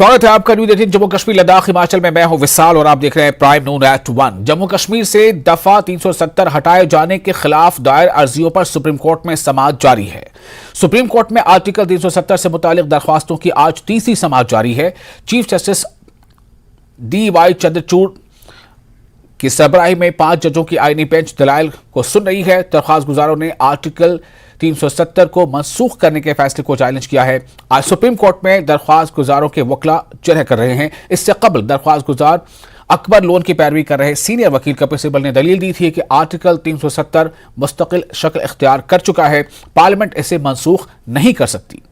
स्वागत है आपका न्यूज़ 18 जम्मू कश्मीर लद्दाख हिमाचल में। मैं हूं विशाल और आप देख रहे हैं प्राइम नून एट 1। जम्मू कश्मीर से दफा 370 हटाए जाने के खिलाफ दायर अर्जियों पर सुप्रीम कोर्ट में समाअत जारी है। सुप्रीम कोर्ट में आर्टिकल 370 से मुतालिक दरख्वास्तों की आज तीसरी समाअत जारी है। चीफ जस्टिस DY चंद्रचूड़ की सरबराही में 5 जजों की आईनी बेंच दलाइल को सुन रही है। दरख्वास्त गुजारों ने आर्टिकल 370 को मनसूख करने के फैसले को चैलेंज किया है। आज सुप्रीम कोर्ट में दरख्वास्त गुजारों के वकील जरह कर रहे हैं। इससे कबल दरख्वास्त गुजार अकबर लोन की पैरवी कर रहे सीनियर वकील कपिल सिब्बल ने दलील दी थी कि आर्टिकल 370 मुस्तकिल शक्ल इख्तियार कर चुका है, पार्लियामेंट इसे मनसूख नहीं कर सकती।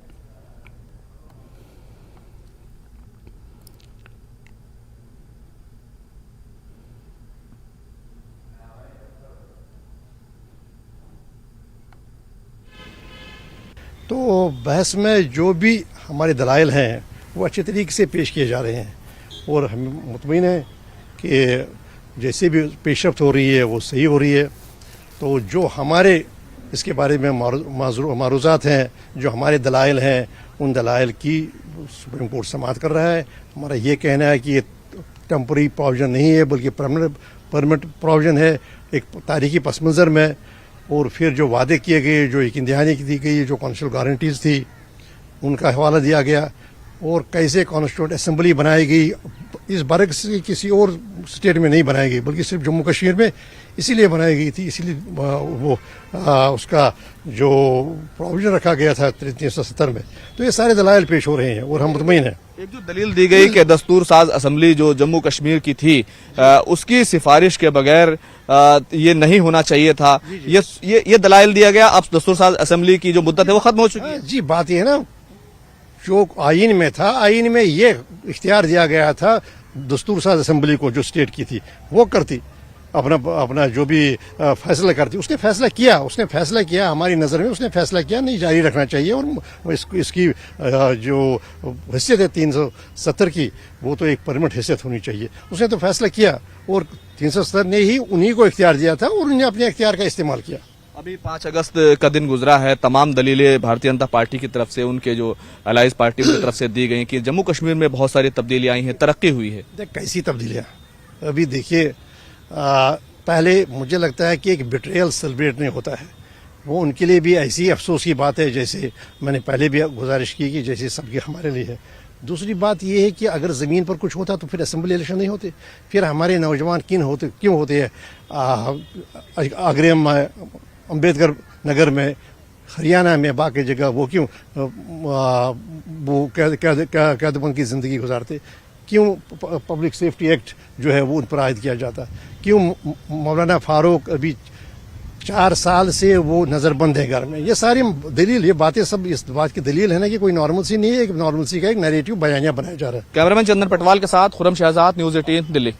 तो बहस में जो भी हमारे दलाइल हैं वो अच्छे तरीके से पेश किए जा रहे हैं और हम मुतमईन हैं कि जैसे भी पेशरफ्त हो रही है वो सही हो रही है। तो जो हमारे इसके बारे में मारूज़ात हैं, जो हमारे दलाइल हैं, उन दलाइल की सुप्रीम कोर्ट समाअत कर रहा है। हमारा ये कहना है कि ये टेम्पररी प्रोविज़न नहीं है बल्कि परमानेंट प्रोविज़न है, एक तारीखी पस मंज़र में। और फिर जो वादे किए गए, जो एक दहानी दी गई, जो कॉन्स्टिट्यूशनल गारंटीज़ थी, उनका हवाला दिया गया और कैसे कॉन्स्टिट्यूंट असम्बली बनाई गई। इस बारे से किसी और स्टेट में नहीं बनाई गई बल्कि सिर्फ जम्मू कश्मीर में इसीलिए बनाई गई थी, इसीलिए वो उसका जो प्रोविजन रखा गया था 370 में। तो ये सारे दलाइल पेश हो रहे हैं और हम मुतमईन हैं। एक जो दलील दी गई कि दस्तूर साज असम्बली जो जम्मू कश्मीर की थी उसकी सिफारिश के बगैर ये नहीं होना चाहिए था, ये दलाइल दिया गया। अब दस्तूर साज असम्बली की जो मुद्दत है वो खत्म हो चुकी है। जी, बात ये है ना, जो आइन में था, आइन में ये इख्तियार दिया गया था दस्तूर साज असम्बली को, जो स्टेट की थी, वो करती अपना जो भी फैसला करती। उसने फैसला किया हमारी नज़र में उसने फैसला किया नहीं जारी रखना चाहिए और इसकी जो हैसियत है 370 की, वो तो एक परमानेंट हैसियत होनी चाहिए। उसने तो फैसला किया और 370 ने ही उन्हीं को इख्तियार दिया था और उन्हें अपने इख्तियार का इस्तेमाल किया। अभी 5 अगस्त का दिन गुजरा है, तमाम दलीलें भारतीय जनता पार्टी की तरफ से, उनके जो अलाइज पार्टी की तरफ से दी गई कि जम्मू कश्मीर में बहुत सारी तब्दीलियां आई हैं, तरक्की हुई है। कैसी तब्दीलियां? अभी देखिए, पहले मुझे लगता है कि एक बिट्रेयल सेलिब्रेट नहीं होता है, वो उनके लिए भी ऐसी अफसोस की बात है जैसे मैंने पहले भी गुजारिश की कि जैसे सबके हमारे लिए है। दूसरी बात यह है कि अगर ज़मीन पर कुछ होता तो फिर असेंबली इलेक्शन नहीं होते, फिर हमारे नौजवान क्यों होते हैं आगरे में, अम्बेडकर नगर में, हरियाणा में, बाकी जगह वो क्यों वो कैदबंद की ज़िंदगी गुजारते? क्यों पब्लिक सेफ्टी एक्ट जो है वो उन पर आयद किया जाता? क्यों मौलाना फारूक अभी 4 साल से वो नज़रबंद है घर में? ये सारी दलील, ये बातें सब इस बात की दलील है ना कि कोई नॉर्मलसी नहीं है, एक नॉर्मलसी का एक नैरेटिव बयानिया बनाया जा रहा है। कैमरामैन चंदन पटवाल के साथ खुरम शहजाद, न्यूज़ 18 दिल्ली।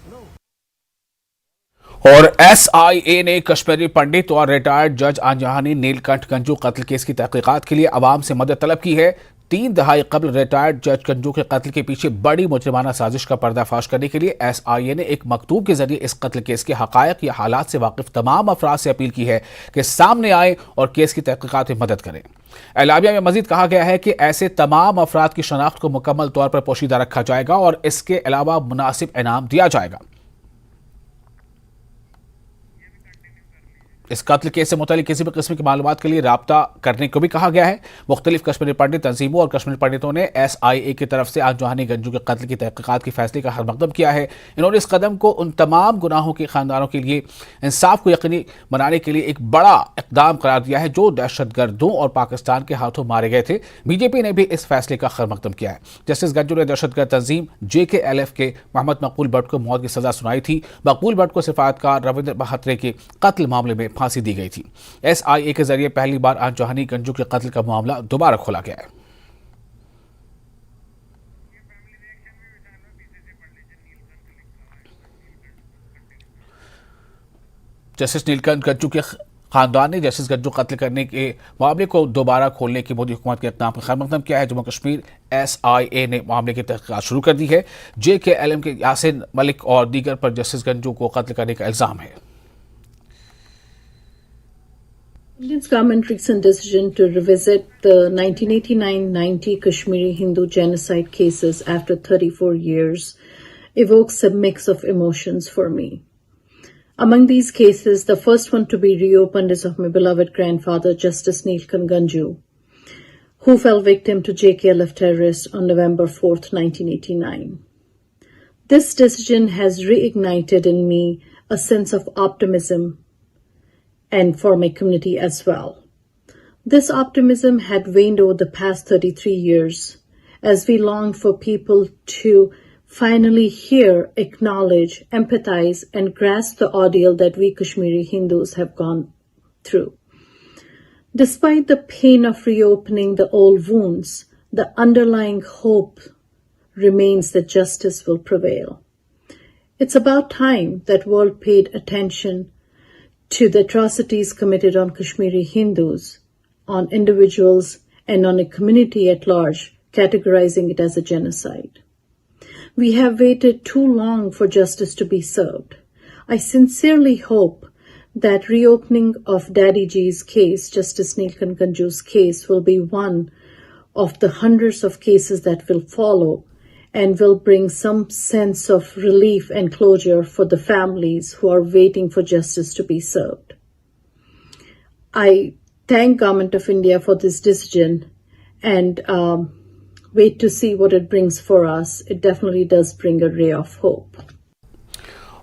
और SIA ने कश्मीरी पंडित और रिटायर्ड जज आंजहानी नीलकंठ गंजू कत्ल केस की तहकीकात के लिए अवाम से मदद तलब की है। 3 दहाई कबल रिटायर्ड जज गंजू के कत्ल के पीछे बड़ी मुजरिमाना साजिश का पर्दाफाश करने के लिए SIA ने एक मकतूब के जरिए इस कत्ल केस के हकायक या हालात से वाकिफ तमाम अफराद से अपील की है कि सामने आए और केस की तहकीकात में मदद करें। एलामिया में मजीद कहा गया है कि ऐसे तमाम अफराद की शनाख्त को मुकम्मल तौर पर पोशीदा रखा जाएगा और इसके अलावा मुनासिब इनाम दिया जाएगा। इस कत्ल केस से मुतालिक किसी भी किस्म की मालूमात के लिए राब्ता करने को भी कहा गया है। मुख्तलिफ कश्मीरी पंडित तंजीमों और कश्मीरी पंडितों ने SIA की तरफ से आंजहानी गंजू के कत्ल की तहकीकात के फैसले का हरमकदम किया है। इन्होंने इस कदम को उन तमाम गुनाहों के खानदानों के लिए इंसाफ को यकीनी बनाने के लिए एक बड़ा इकदाम करार दिया है जो दहशतगर्दों और पाकिस्तान के हाथों मारे गए थे। BJP ने भी इस फैसले का हरमकदम किया है। जस्टिस गंजू ने दहशतगर्द तंजीम JKLF के मोहम्मद मकबूल भट्ट को मौत की सजा सुनाई थी। मकबूल भट्ट को सिफारतकार रविंद्र बहात्रे के कत्ल मामले में फांसी दी गई थी। SIA के जरिए पहली बार आंजहानी गंजू के कत्ल का मामला दोबारा खोला गया है। जस्टिस नीलकंठ गंजू के खानदान ने जस्टिस गंजू कत्ल करने के मामले को दोबारा खोलने की मोदी हुकूमत के इक़दाम का खैरमकदम किया है। जम्मू कश्मीर SIA ने मामले की तहकीकात शुरू कर दी है। JKLM के यासिन मलिक और दीगर पर जस्टिस गंजू को कत्ल करने का इल्जाम है। India's government recent decision to revisit the 1989-90 Kashmiri Hindu genocide cases after 34 years evokes a mix of emotions for me. Among these cases, the first one to be reopened is of my beloved grandfather, Justice Neelkant Ganju, who fell victim to JKLF terrorists on November 4th, 1989. This decision has reignited in me a sense of optimism and for my community as well. This optimism had waned over the past 33 years as we longed for people to finally hear, acknowledge, empathize, and grasp the ordeal that we Kashmiri Hindus have gone through. Despite the pain of reopening the old wounds, the underlying hope remains that justice will prevail. It's about time that world paid attention to the atrocities committed on Kashmiri Hindus, on individuals, and on a community at large, categorizing it as a genocide. We have waited too long for justice to be served. I sincerely hope that reopening of Daddy G's case, Justice Neelkant Ganju's case, will be one of the hundreds of cases that will follow and will bring some sense of relief and closure for the families who are waiting for justice to be served. I thank Government of India for this decision and wait to see what it brings for us. It definitely does bring a ray of hope.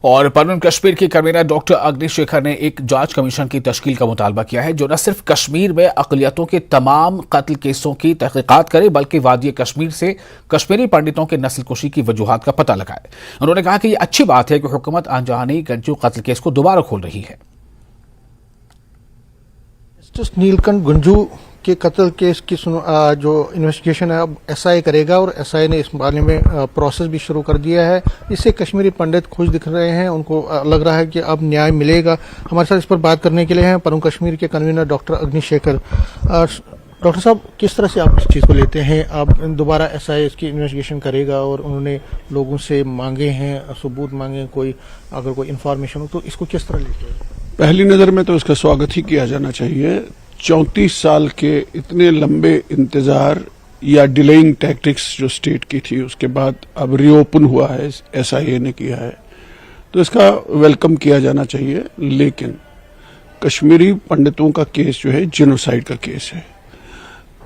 और परवीन कश्मीर की convener doctor Agnishekhar ने एक जांच commission की तश्कील का मुतालबा किया है जो न सिर्फ कश्मीर में अक़लियतों के तमाम कत्ल केसों की तहकीकात करे बल्कि वादी कश्मीर से कश्मीरी पंडितों के नस्लकुशी की वजूहात का पता लगाए। उन्होंने कहा कि यह अच्छी बात है कि हुकूमत अनजानी गंजू कत्ल केस को दोबारा खोल रही है। जस्टिस नीलकंठ गंजू के कत्ल केस की जो इन्वेस्टिगेशन है अब एसआई करेगा और एसआई ने इस बारे में प्रोसेस भी शुरू कर दिया है। इससे कश्मीरी पंडित खुश दिख रहे हैं, उनको लग रहा है कि अब न्याय मिलेगा। हमारे साथ इस पर बात करने के लिए हैं परम कश्मीर के कन्वीनर डॉक्टर अग्निशेखर। डॉक्टर साहब, किस तरह से आप इस चीज़ को लेते हैं? अब दोबारा एसआई इसकी इन्वेस्टिगेशन करेगा और उन्होंने लोगों से मांगे हैं, सबूत मांगे, कोई अगर कोई इन्फॉर्मेशन हो तो इसको किस तरह लेते हैं? पहली नज़र में तो इसका स्वागत ही किया जाना चाहिए। 34 साल के इतने लंबे इंतजार या डिलेइंग टैक्टिक्स जो स्टेट की थी उसके बाद अब रीओपन हुआ है, एसआईए ने किया है, तो इसका वेलकम किया जाना चाहिए। लेकिन कश्मीरी पंडितों का केस जो है जेनोसाइड का केस है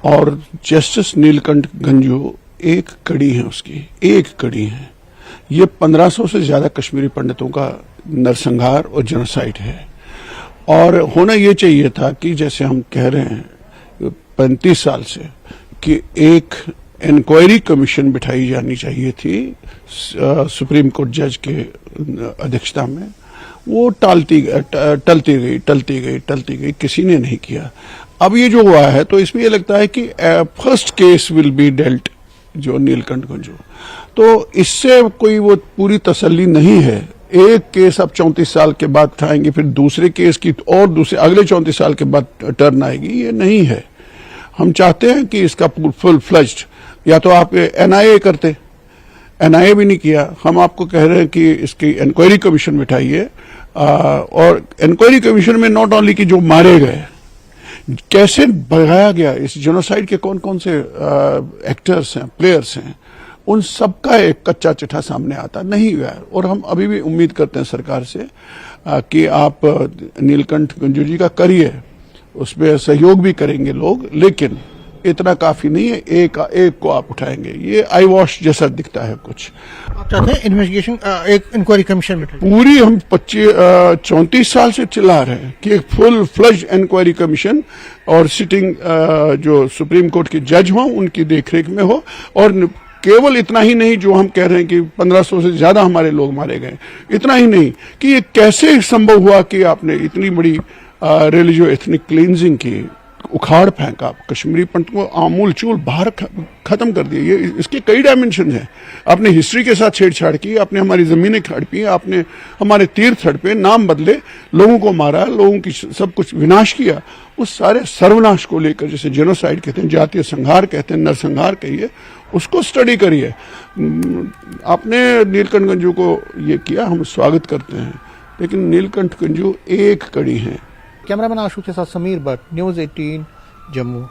और जस्टिस नीलकंठ गंजू एक कड़ी है, उसकी एक कड़ी है। ये 1500 से ज्यादा कश्मीरी पंडितों का नरसंहार और जेनोसाइड है और होना ये चाहिए था कि जैसे हम कह रहे हैं 35 साल से कि एक इंक्वायरी कमीशन बिठाई जानी चाहिए थी सुप्रीम कोर्ट जज के अध्यक्षता में। वो टलती गई, किसी ने नहीं किया। अब ये जो हुआ है तो इसमें ये लगता है कि first case will be dealt जो नीलकंठ गंजू, तो इससे कोई वो पूरी तसल्ली नहीं है। एक केस अब 34 साल के बाद उठाएंगे, फिर दूसरे केस की और दूसरे अगले 34 साल के बाद टर्न आएगी, ये नहीं है। हम चाहते हैं कि इसका फुल फ्लज्ड, या तो आप एनआईए करते, एनआईए भी नहीं किया। हम आपको कह रहे हैं कि इसकी इंक्वायरी कमीशन बिठाइए और इंक्वायरी कमीशन में नॉट ओनली कि जो मारे गए, कैसे भगाया गया, इस जेनोसाइड के कौन कौन से एक्टर्स हैं, प्लेयर्स हैं, उन सबका एक कच्चा चिट्ठा सामने आता नहीं हुआ है। और हम अभी भी उम्मीद करते हैं सरकार से कि आप नीलकंठ गंजू जी का करिए, उसमें सहयोग भी करेंगे लोग, लेकिन इतना काफी नहीं है। एक को आप उठाएंगे, ये आई वॉश जैसा दिखता है कुछ। आप चाहते हैं इन्वेस्टिगेशन, एक इंक्वायरी कमीशन में पूरी हम 34 साल से चिल्ला रहे हैं कि एक फुल फ्लज इंक्वायरी कमीशन और सिटिंग जो सुप्रीम कोर्ट के जज हों उनकी देखरेख में हो। और केवल इतना ही नहीं जो हम कह रहे हैं कि 1500 से ज्यादा हमारे लोग मारे गए, इतना ही नहीं कि ये कैसे संभव हुआ कि आपने इतनी बड़ी रिलीजियो एथनिक क्लींजिंग की, उखाड़ फेंका, कश्मीरी पंडित को आमूल चूल बाहर खत्म कर दिया। ये इसके कई डायमेंशन हैं। आपने हिस्ट्री के साथ छेड़छाड़ की, आपने हमारी जमीनें हड़पी, आपने हमारे तीर्थ हड़पे, नाम बदले, लोगों को मारा, लोगों की सब कुछ विनाश किया। उस सारे सर्वनाश को लेकर, जैसे जेनोसाइड कहते हैं, जातीय संहार कहते हैं, नरसंहार कहिए, उसको स्टडी करिए। आपने नीलकंठ गंजू को ये किया, हम स्वागत करते हैं, लेकिन नीलकंठ गंजू एक कड़ी है। कैमरामैन आशु के साथ समीर भट्ट, न्यूज़ 18 जम्मू।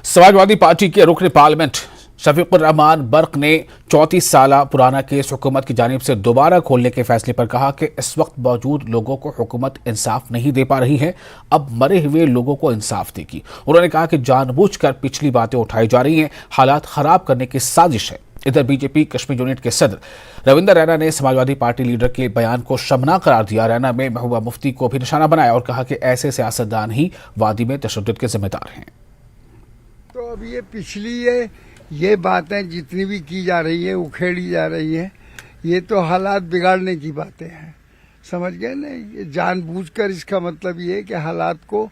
समाजवादी पार्टी के रुकन पार्लियामेंट शफीकुर रहमान बर्क ने 34 साल पुराना केस हुकूमत की जानिब से दोबारा खोलने के फैसले पर कहा कि इस वक्त मौजूद लोगों को हुकूमत इंसाफ नहीं दे पा रही है, अब मरे हुए लोगों को इंसाफ देगी। उन्होंने कहा कि जानबूझकर पिछली बातें उठाई जा रही हैं, हालात खराब करने की साजिश है। इधर बीजेपी कश्मीर यूनिट के सदर रविंदर रैना ने समाजवादी पार्टी लीडर के बयान को शर्मनाक करार दिया। रैना में महबूबा मुफ्ती को भी निशाना बनाया और कहा कि ऐसे सियासतदान ही वादी में तशद्दुद के जिम्मेदार हैं। तो अब ये पिछली ये बातें जितनी भी की जा रही है, उखेड़ी जा रही है, ये तो हालात बिगाड़ने की बातें हैं, समझ गए ना। ये जानबूझकर, इसका मतलब ये है कि हालात को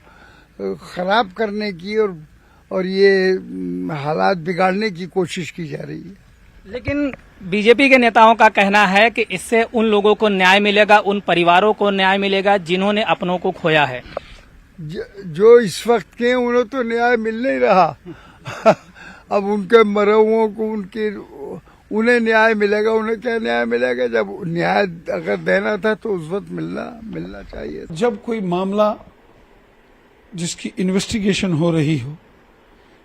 खराब करने की और ये हालात बिगाड़ने की कोशिश की जा रही है। लेकिन बीजेपी के नेताओं का कहना है कि इससे उन लोगों को न्याय मिलेगा, उन परिवारों को न्याय मिलेगा जिन्होंने अपनों को खोया है। जो इस वक्त के उन्हें तो न्याय मिल नहीं रहा अब उनके मरे हुओं को उन्हें न्याय मिलेगा। उन्हें क्या न्याय मिलेगा? जब न्याय अगर देना था तो उस वक्त मिलना चाहिए। जब कोई मामला जिसकी इन्वेस्टिगेशन हो रही हो,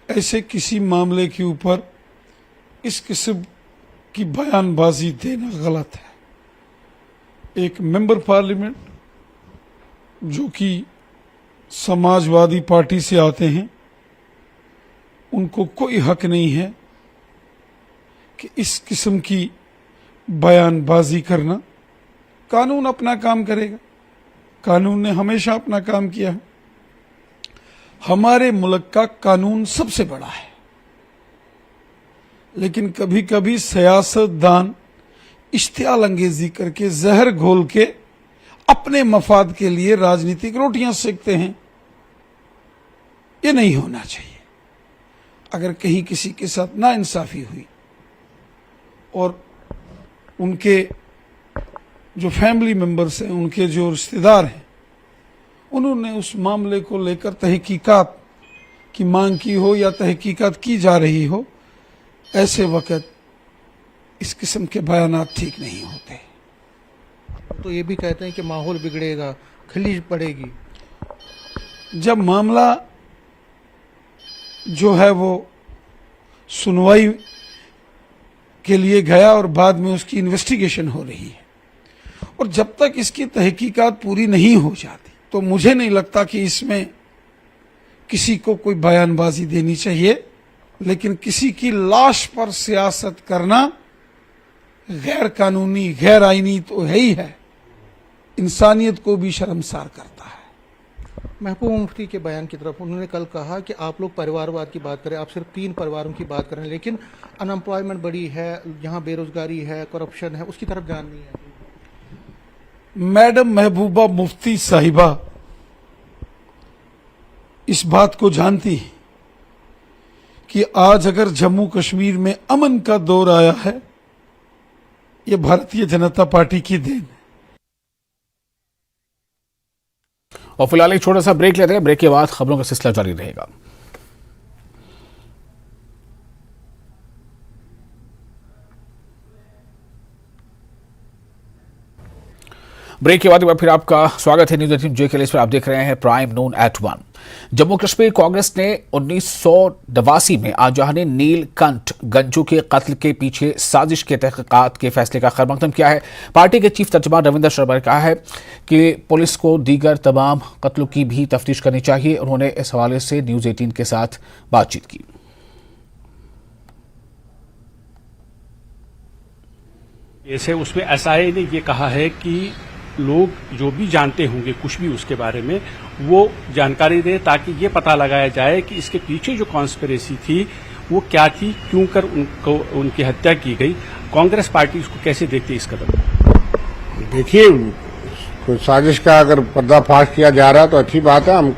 ऐसे किसी मामले के ऊपर इस किस्म की बयानबाजी देना गलत है। एक मेंबर पार्लियामेंट जो कि समाजवादी पार्टी से आते हैं, उनको कोई हक नहीं है कि इस किस्म की बयानबाजी करना। कानून अपना काम करेगा, कानून ने हमेशा अपना काम किया है। हमारे मुल्क का कानून सबसे बड़ा है, लेकिन कभी कभी सियासतदान इश्तियाल अंगेजी करके, जहर घोल के अपने मफाद के लिए राजनीतिक रोटियां सेकते हैं। ये नहीं होना चाहिए। अगर कहीं किसी के साथ नाइंसाफी हुई और उनके जो फैमिली मेंबर्स हैं, उनके जो रिश्तेदार हैं, उन्होंने उस मामले को लेकर तहकीकात की मांग की हो या तहकीकात की जा रही हो, ऐसे वक्त इस किस्म के बयानात ठीक नहीं होते। तो ये भी कहते हैं कि माहौल बिगड़ेगा, खलीज पड़ेगी। जब मामला जो है वो सुनवाई के लिए गया और बाद में उसकी इन्वेस्टिगेशन हो रही है, और जब तक इसकी तहकीकात पूरी नहीं हो जाती, तो मुझे नहीं लगता कि इसमें किसी को कोई बयानबाजी देनी चाहिए। लेकिन किसी की लाश पर सियासत करना गैर कानूनी, गैर आईनी तो है ही है, इंसानियत को भी शर्मसार करता है। महबूबा मुफ्ती के बयान की तरफ उन्होंने कल कहा कि आप लोग परिवारवाद की बात करें, आप सिर्फ 3 परिवारों की बात करें, लेकिन अनएम्प्लॉयमेंट बड़ी है, यहाँ बेरोजगारी है, करप्शन है, उसकी तरफ ध्यान नहीं है। मैडम महबूबा मुफ्ती साहिबा इस बात को जानती है कि आज अगर जम्मू कश्मीर में अमन का दौर आया है, ये भारतीय जनता पार्टी की देन है। और फिलहाल एक छोटा सा ब्रेक लेते हैं। ब्रेक के बाद खबरों का सिलसिला जारी रहेगा। ब्रेक के बाद एक बार फिर आपका स्वागत है न्यूज़ 18 जे के लिए। पर आप देख रहे हैं प्राइम नून एट 1। जम्मू कश्मीर कांग्रेस ने 1989 में आजाने नीलकंठ गंजू के कत्ल के पीछे साजिश के तहकीकात के फैसले का खैरमकदम किया है। पार्टी के चीफ तर्जुमान रविंदर शर्मा ने कहा है कि पुलिस को दीगर तमाम कत्लों की भी तफ्तीश करनी चाहिए। उन्होंने इस हवाले से न्यूज़ 18 के साथ बातचीत की। ऐसे उसमें एसआईए ने ये कहा है कि लोग जो भी जानते होंगे कुछ भी उसके बारे में, वो जानकारी दें ताकि ये पता लगाया जाए कि इसके पीछे जो कॉन्स्पिरेसी थी वो क्या थी, क्यों कर उनकी हत्या की गई। कांग्रेस पार्टी उसको कैसे देखती है इस कदम? देखिए, कोई साजिश का अगर पर्दाफाश किया जा रहा है तो अच्छी बात है। हम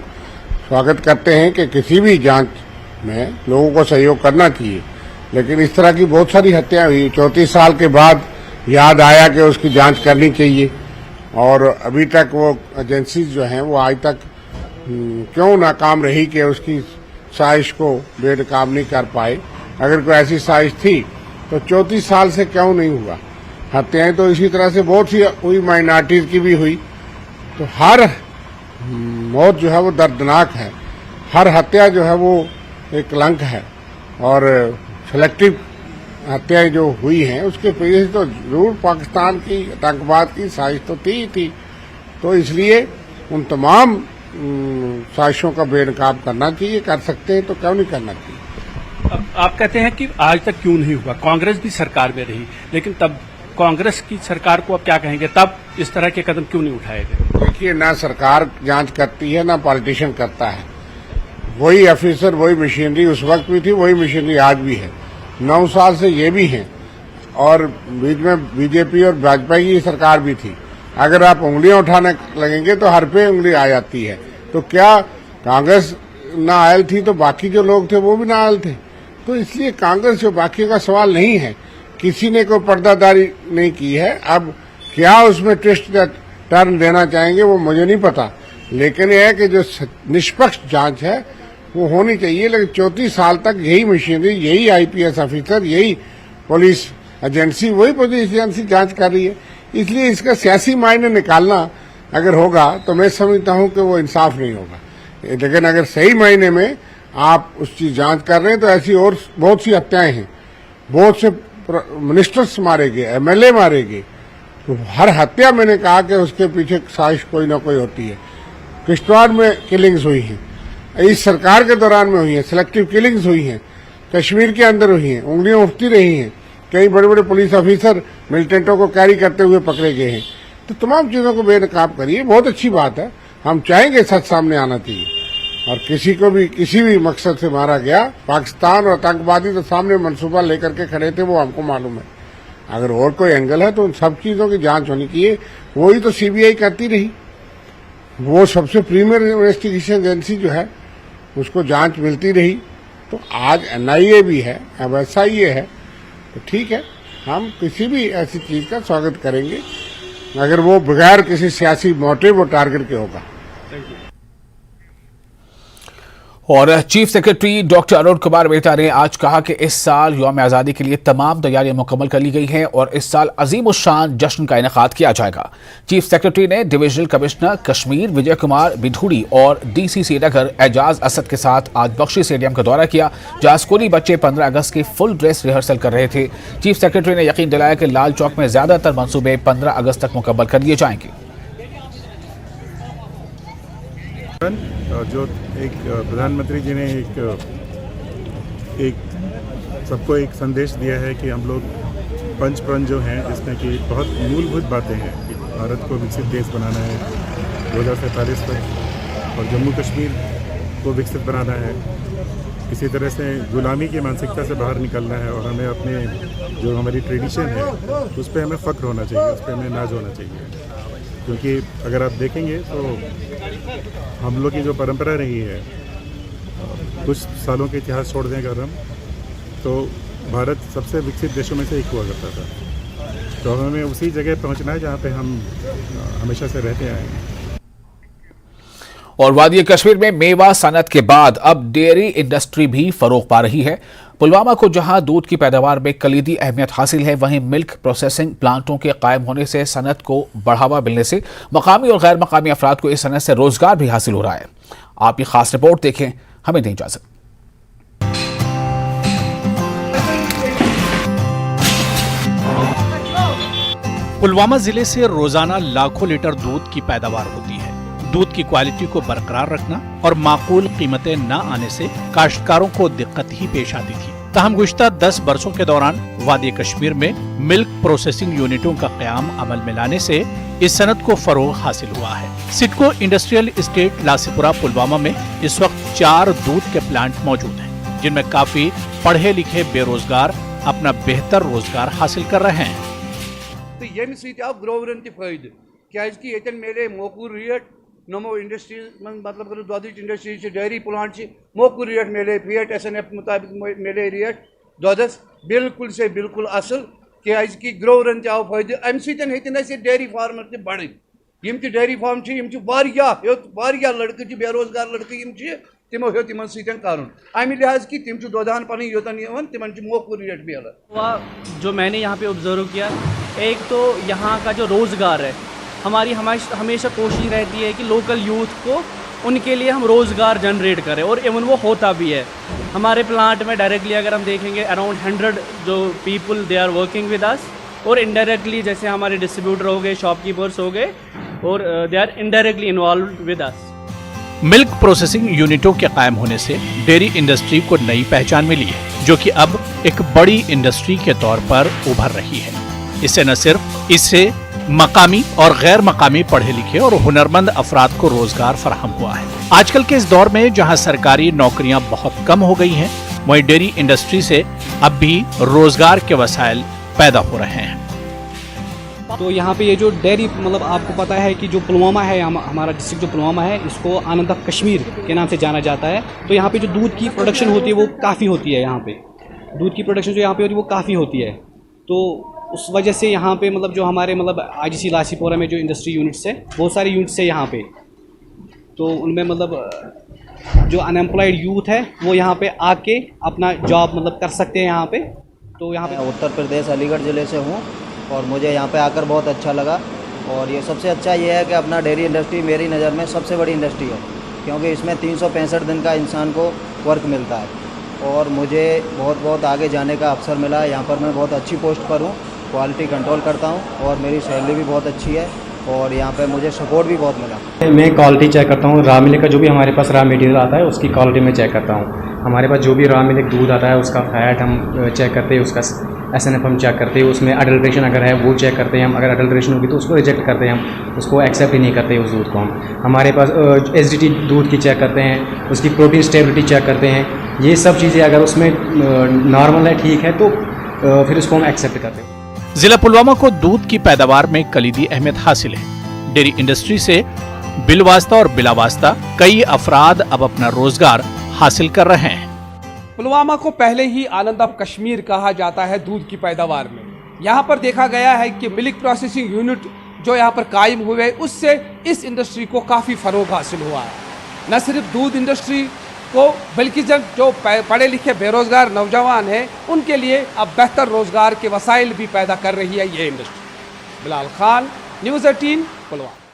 स्वागत करते हैं कि किसी भी जांच में लोगों को सहयोग करना चाहिए, लेकिन इस तरह की बहुत सारी हत्याएं हुई। 34 साल के बाद याद आया कि उसकी जांच करनी चाहिए, और अभी तक वो एजेंसीज जो हैं वो आज तक क्यों नाकाम रही कि उसकी साजिश को बेनकाब नहीं कर पाए। अगर कोई ऐसी साजिश थी तो 34 साल से क्यों नहीं हुआ? हत्याएं तो इसी तरह से बहुत सी हुई, माइनॉरिटीज की भी हुई। तो हर मौत जो है वो दर्दनाक है। हर हत्या जो है वो एक कलंक है और सिलेक्टिव हत्याएं जो हुई हैं उसके पीछे तो जरूर पाकिस्तान की आतंकवाद की साजिश तो थी। तो इसलिए उन तमाम साजिशों का बेनकाब करना चाहिए। कर सकते हैं तो क्यों नहीं करना चाहिए। अब आप कहते हैं कि आज तक क्यों नहीं हुआ, कांग्रेस भी सरकार में रही, लेकिन तब कांग्रेस की सरकार को अब क्या कहेंगे, तब इस तरह के कदम क्यों नहीं उठाए गए? देखिए, ना सरकार जांच करती है ना पॉलिटिशियन करता है। वही ऑफिसर वही मशीनरी उस वक्त भी थी, वही मशीनरी आज भी है। 9 साल से ये भी है और बीच में बीजेपी और भाजपा की सरकार भी थी। अगर आप उंगलियां उठाने लगेंगे तो हर पे उंगली आ जाती है। तो क्या कांग्रेस ना आयल थी तो बाकी जो लोग थे वो भी ना आयल थे? तो इसलिए कांग्रेस जो बाकी का सवाल नहीं है। किसी ने कोई पर्दादारी नहीं की है। अब क्या उसमें ट्विस्ट टर्न देना चाहेंगे वो मुझे नहीं पता, लेकिन यह है कि जो निष्पक्ष जांच है वो होनी चाहिए। लेकिन 34 साल तक यही मशीनरी, यही आईपीएस ऑफिसर, यही पुलिस एजेंसी, वही पुलिस एजेंसी जांच कर रही है। इसलिए इसका सियासी मायने निकालना अगर होगा तो मैं समझता हूं कि वो इंसाफ नहीं होगा। लेकिन अगर सही मायने में आप उसकी जांच कर रहे हैं तो ऐसी और बहुत सी हत्याएं हैं, बहुत से मिनिस्टर्स मारे गए, एमएलए मारे गए। तो हर हत्या मैंने कहा कि उसके पीछे साजिश कोई ना कोई होती है। किश्तवाड़ में किलिंग्स हुई हैं, इस सरकार के दौरान में हुई है, सिलेक्टिव किलिंग्स हुई हैं, कश्मीर के अंदर हुई हैं, उंगलियां उठती रही हैं। कई बड़े बड़े पुलिस ऑफिसर मिलिटेंटों को कैरी करते हुए पकड़े गए हैं। तो तमाम चीजों को बेनकाब करिए, बहुत अच्छी बात है। हम चाहेंगे सच सामने आना चाहिए और किसी को भी किसी भी मकसद से मारा गया, पाकिस्तान और आतंकवादी तो सामने मंसूबा लेकर के खड़े थे, वो हमको मालूम है। अगर और कोई एंगल है तो उन सब चीजों की जांच होनी चाहिए। वही तो सीबीआई करती रही, वो सबसे प्रीमियर इन्वेस्टिगेशन एजेंसी जो है उसको जांच मिलती रही। तो आज एनआईए भी है, अब एसआईए है, तो ठीक है, हम किसी भी ऐसी चीज का स्वागत करेंगे अगर वो बगैर किसी सियासी मोटिव और टारगेट के होगा। और chief secretary doctor Arun Kumar Mehta ने आज कहा कि इस साल यौम आज़ादी के लिए तमाम तैयारियां मुकम्मल कर ली गई हैं और इस साल अजीम उस शान जश्न का इनेकाद किया जाएगा। चीफ सेक्रेटरी ने डिविजनल कमिश्नर कश्मीर विजय कुमार बिधूड़ी और डीसी श्रीनगर एजाज असद के साथ आज बख्शी स्टेडियम का दौरा किया, जहां स्कूली बच्चे 15 अगस्त की फुल ड्रेस रिहर्सल कर रहे थे। चीफ सेक्रेटरी ने यकीन दिलाया कि लाल चौक में ज्यादातर मंसूबे 15 अगस्त तक मुकम्मल कर लिए जाएंगे। जो एक प्रधानमंत्री जी ने एक सबको एक संदेश दिया है कि हम लोग पंचप्रण जो हैं, जिसमें कि बहुत मूलभूत बातें हैं कि भारत को विकसित देश बनाना है 2047 तक और जम्मू कश्मीर को विकसित बनाना है। इसी तरह से गुलामी की मानसिकता से बाहर निकलना है और हमें अपने जो हमारी ट्रेडिशन है उस पर हमें फ़ख्र होना चाहिए, उस पर हमें नाज होना चाहिए। क्योंकि अगर आप देखेंगे तो हम लोग की जो परंपरा रही है, कुछ सालों के इतिहास छोड़ दें अगर हम, तो भारत सबसे विकसित देशों में से एक हुआ करता था। तो हमें उसी जगह पहुंचना है जहां पे हम हमेशा से रहते आए हैं। और वादी कश्मीर में मेवा सनत के बाद अब डेयरी इंडस्ट्री भी फरोग पा रही है। पुलवामा को जहां दूध की पैदावार में कलीदी अहमियत हासिल है, वहीं मिल्क प्रोसेसिंग प्लांटों के कायम होने से सनत को बढ़ावा मिलने से मकामी और गैर मकामी अफराद को इस सनत से रोजगार भी हासिल हो रहा है। आप ये खास रिपोर्ट देखें, हमें दें इजाजत। पुलवामा जिले से रोजाना लाखों लीटर दूध की पैदावार होती है। दूध की क्वालिटी को बरकरार रखना और माकूल कीमतें न आने से काश्तकारों को दिक्कत ही पेश आती थी। ताहम गुज़श्ता 10 बरसों के दौरान वादी कश्मीर में मिल्क प्रोसेसिंग यूनिटों का क़याम अमल में लाने से इस सनत को फरोग हासिल हुआ है। सिडको इंडस्ट्रियल एस्टेट लासीपुरा पुलवामा में इस वक्त 4 दूध के प्लांट मौजूद हैं, जिनमें काफी पढ़े लिखे बेरोजगार अपना बेहतर रोजगार हासिल कर रहे हैं। तो ये ग्रोवरन फायदे क्या मेरे मोकूर रेट नमो इंडस्ट्रीज मतलब दुध इंडस्ट्रीज डेयरी प्लांट मोकूर रेट मिले फीएट SNF मुताबिक मिले रेट दुधस बिल्कुल से बिल्कुल असल क्या ग्रोवरन आव फायदे अम सत्य डेयरी फार्मर तक बढ़ डेयरी फार्म लड़के बेरोजगार लड़के तिमो हे तिमन कर अमि लिहाज कि तिम दोदान पन योतन तिमन मोकूर रेट मिलन। जो मैंने यहाँ पे ऑब्जर्व किया, एक तो यहाँ का जो रोज़गार है हमारी हमेशा कोशिश रहती है कि लोकल यूथ को उनके लिए हम रोज़गार जनरेट करें, और इवन वो होता भी है। हमारे प्लांट में डायरेक्टली अगर हम देखेंगे अराउंड 100 जो people they are working with us, और इनडायरेक्टली जैसे हमारे डिस्ट्रीब्यूटर हो गए, शॉपकीपर्स हो गए, और they are indirectly involve with us. Milk processing यूनिटों के कायम होने से डेयरी इंडस्ट्री को नई पहचान मिली है, जो कि अब एक बड़ी इंडस्ट्री के तौर पर उभर रही है। इससे मकामी और गैर मकामी पढ़े लिखे और हुनरमंद अफराद को रोजगार फराहम हुआ है। आजकल के इस दौर में जहां सरकारी नौकरियां बहुत कम हो गई हैं, वहीं डेयरी इंडस्ट्री से अब भी रोजगार के वसाइल पैदा हो रहे हैं। तो यहाँ पे ये जो डेयरी, मतलब आपको पता है कि जो पुलवामा है, हमारा डिस्ट्रिक्ट जो पुलवामा है, इसको आनंद ऑफ कश्मीर के नाम से जाना जाता है। तो यहाँ पे जो दूध की प्रोडक्शन होती है वो काफ़ी होती है। यहाँ पे दूध की प्रोडक्शन जो यहाँ पे होती है वो काफ़ी होती है। तो उस वजह से यहाँ पे मतलब जो हमारे IGC लासीपोरा में जो इंडस्ट्री यूनिट्स है, बहुत सारे यूनिट्स है यहाँ पे। तो उनमें जो अनएम्प्लॉयड यूथ है वो यहाँ पे आके अपना जॉब कर सकते हैं यहाँ पे। तो यहाँ पे उत्तर प्रदेश अलीगढ़ ज़िले से हूँ और मुझे यहाँ पे आकर बहुत अच्छा लगा। और ये सबसे अच्छा ये है कि अपना डेयरी इंडस्ट्री मेरी नज़र में सबसे बड़ी इंडस्ट्री है, क्योंकि इसमें 365 दिन का इंसान को वर्क मिलता है। और मुझे बहुत आगे जाने का अवसर मिला। यहाँ पर मैं बहुत अच्छी पोस्ट पर हूँ, क्वालिटी कंट्रोल करता हूँ और मेरी सैलरी भी बहुत अच्छी है, और यहाँ पे मुझे सपोर्ट भी बहुत मिला। मैं क्वालिटी चेक करता हूँ। रॉ मिल्क का जो भी हमारे पास रॉ मटेरियल आता है उसकी क्वालिटी में चेक करता हूँ। हमारे पास जो भी रॉ मिल्क दूध आता है उसका फैट हम चेक करते हैं, उसका SNF हम चेक करते हैं, उसमें अडल्ट्रेशन अगर है वो चेक करते हैं हम। अगर अडल्ट्रेशन होगी तो उसको रिजेक्ट करते हैं हम, उसको एक्सेप्ट ही नहीं करते उस दूध को हम। हमारे पास SDT दूध की चेक करते हैं, उसकी प्रोटीन स्टेबिलिटी चेक करते हैं। ये सब चीज़ें अगर उसमें नॉर्मल है, ठीक है, तो फिर उसको हम एक्सेप्ट करते हैं। जिला पुलवामा को दूध की पैदावार में कलीदी अहमियत हासिल है। डेयरी इंडस्ट्री से बिलवास्ता और बिलावास्ता कई अफराद अब अपना रोजगार हासिल कर रहे हैं। पुलवामा को पहले ही आनंद ऑफ कश्मीर कहा जाता है दूध की पैदावार में। यहाँ पर देखा गया है कि मिल्क प्रोसेसिंग यूनिट जो यहाँ पर कायम हुए, उससे इस इंडस्ट्री को काफ़ी फ़रोग हासिल हुआ है। न सिर्फ दूध इंडस्ट्री को, बल्कि जो पढ़े लिखे बेरोज़गार नौजवान हैं उनके लिए अब बेहतर रोज़गार के वसाइल भी पैदा कर रही है ये इंडस्ट्री। बिलाल खान, न्यूज़ 18, पुलवामा।